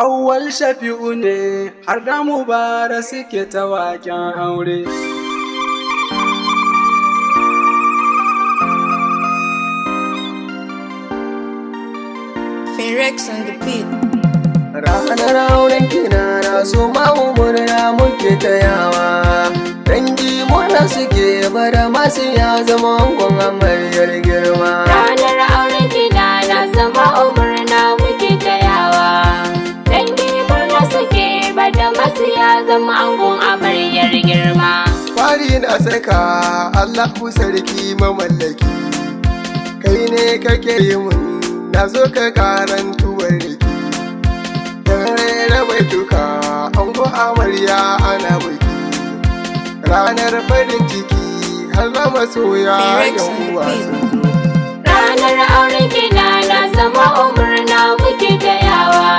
Awwal Shafiu ne har da Mubarak suke ta waƙen aure. Rex on the beat. Ranar auren kina na so murna muke tayawa. Dangi murna suke bara masu ya zama angon amaryar girma. Ranar auren kina na sama murna muke tayawa. Dangi murna suke bada masu ya zama angon amaryar girma. Fari na saka Allahu sarki mamallaki, kai ne kake yi mun na zo ka karantuwar riki. Rera bai tuka ango amarya ana biki, ranar farin ciki har da masoya yan uwa sun zo. Ranar auren kina na sama murna muke tayawa.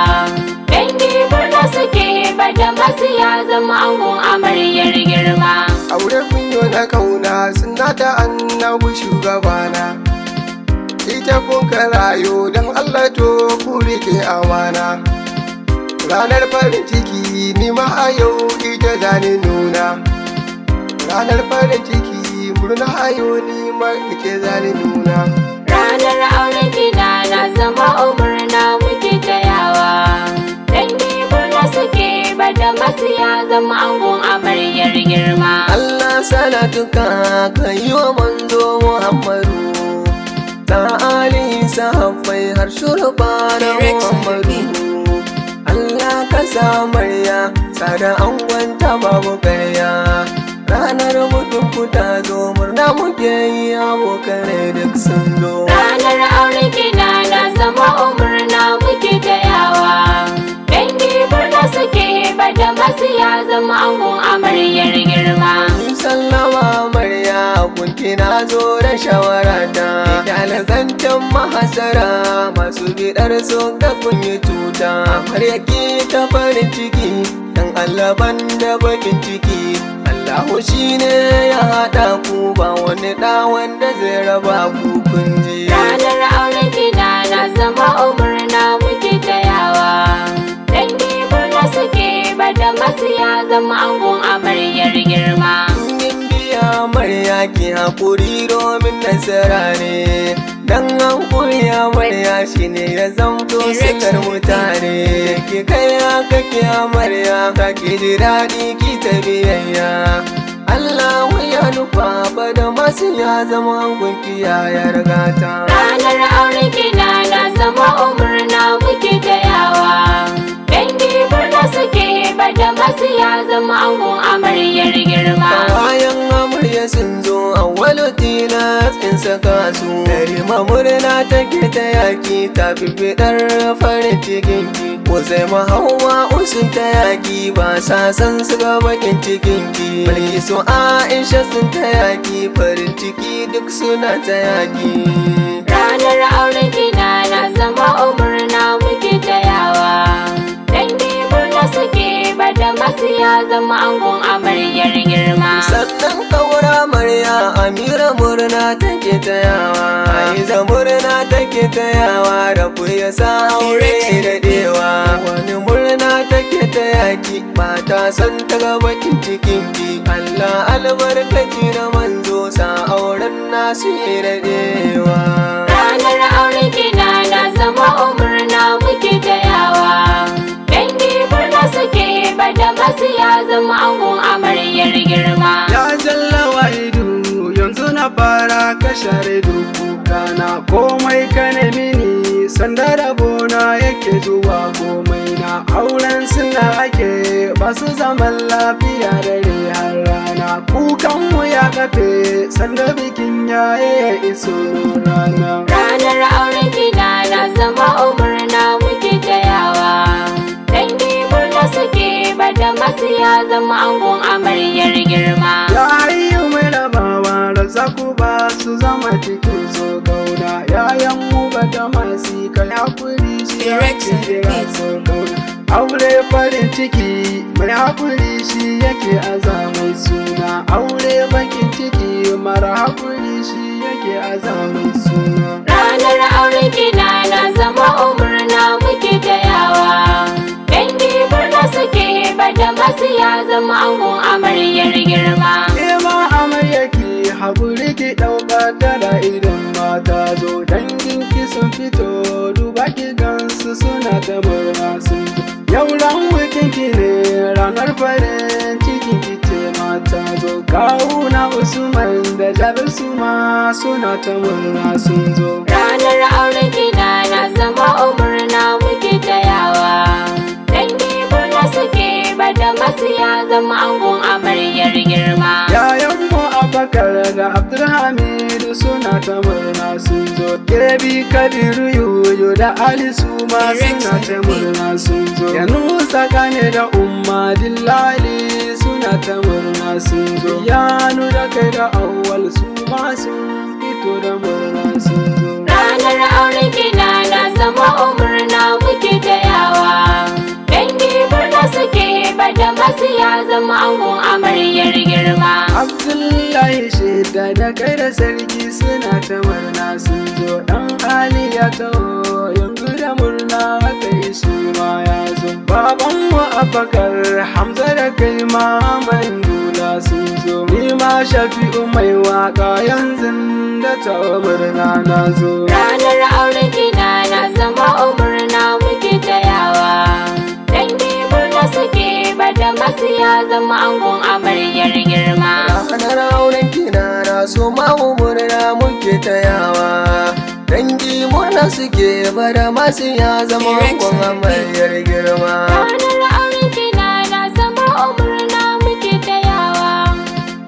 Dangi murna suke bada masu ya zama angon amaryar girma. Aure kunyo na kauna suna ta annabu shugabana, ita kun rayo don Allah to ku rike amana. Ranar farin ciki ni ma a yau ita zani nuna, ranar farin ciki murna a yau ni ma ita zani nuna. Ranar auren kina na sama murna muke tayawa. Dangi murna suke bada masu ya zama angon amaryar girma. Allah salatuka ka yi wa manzo Muhammadu, ta alihi sahabbai har shurba na Muhammadu. Allah ka sa marya sada angonta babu karya, ranar mutum ku ta zo murna muke yi abokanai duk sun zo. Ranar auren kina na sama murna muke tayawa. Dangi murna suke bada masu ya zama angon amaryar girma. Sallama amarya kunki na zo da shawarata, dalazantan mahasara masu bidar so ga kun yi tuta. Amarya ki ta farin ciki dan Allah ban da bakin ciki, Allahu shine ya haɗa ku ba wani ɗa wanda zai raba ku kun ji. Ranar auren kina na sama murna muke tayawa. Dangi murna suke bada masu ya zama angon amaryar girma. Amarya ki haƙuri domin nasara ne, dan haƙuri amarya shi ne ya zamto sikar mutane. Ki kai haka ki amarya ka ki ji daɗi ki ta biyayya, Allahu ya nufa bada masu ya zama gunki ya yargata. Ranar auren kina na sama murna muke tayawa. Dangi murna suke bada masu ya zama angon amaryar girma. Bayan amarya sun zo Auwalu tilas in saka su, Karima murna take ta yaki ta fifidar farin cikinki, ko sai mahauwa usun ta yaki ba sa san su ga bakin cikinki. Balki su Aisha sun ta yaki farin ciki duk suna ta yaki. Ranar auren kina na sama murna muke tayawa. Dangi murna suke bada masu ya zama angon amaryar girma. Sannan kawar amarya Amira murna take tayawa, Aiza murna take tayawa, Rabu ya sa aure daɗewa. Wani murna take ta yaki mata san ta ga bakin cikinki, Allah albarkaci na manzo sa auren nasu daɗewa. Ranar auren kina na sama murna muke tayawa. Dangi murna suke bada masu ya zama angon amaryar girma. Ya jalla wahidu yanzu na fara kashare dukuka na, komai ka nemi ni sanda rabona yake zuwa komai na. Auren suna ake ba su zaman lafiya dare har rana, kukan mu ya kafe sanda bikin yaye ya iso rana. Ranar auren kina na sama murna muke tayawa. Dangi murna suke bada masu ya zama angon amaryar girma. Ya ayyu mai rabawa razaku ba su zama cikin so kauna, yayan mu ba ta masu kai hakuri shi yake kira so kauna. Aure farin ciki mai hakuri shi yake azamai suna, aure bakin ciki mara hakuri shi yake azamai suna. Ranar auren kina na sama murna muke tayawa. haƙuri ki ɗauka tara idan mata zo dangin ki sun fito duba ki gansu suna ta murna sun zo yau ran wikin ki ne ranar farin cikin ki ce mata zo kawuna Usman da Jabir su ma suna ta murna sun zo ranar auren gida na zama umurna muke tayawa dangi murna suke bada masu ya zama angon amaryar girma yayan mu Abakar da Abdulhamidu suna ta murna sun zo Kebi Kabiru Yoyo da Ali su ma suna ta murna sun zo Yanusa Kane da Umma Dillali suna ta murna sun zo Yanu da kai da Awwal su ma sun fito da murna sun zo ranar auren gida na zama umurna muke tayawa dangi murna suke bada masu ya zama angon amaryar girma Abdullahi Shida da kai da sarki suna ta murna sun zo dan Ali ya taho yanzu da murna haka shi ma ya zo baban mu Abakar Hamza da kai ma Mandula sun zo ni ma Shafiu mai waka yanzu da ta murna na zo ranar auren gida na zama umurna muke tayawa dangi murna suke bada masu ya zama angon amaryar girma ranar auren kina na so ma umurna muke tayawa dangi murna suke bada masu ya zama angon amaryar girma ranar auren gida na zama umurna muke tayawa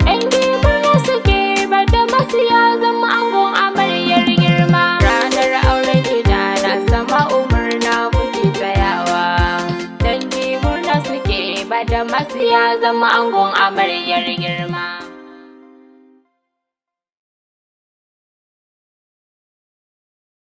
dangi murna suke bada masu ya zama angon amaryar girma ranar auren gida na zama umurna muke tayawa dangi murna suke bada masu ya zama angon amaryar girma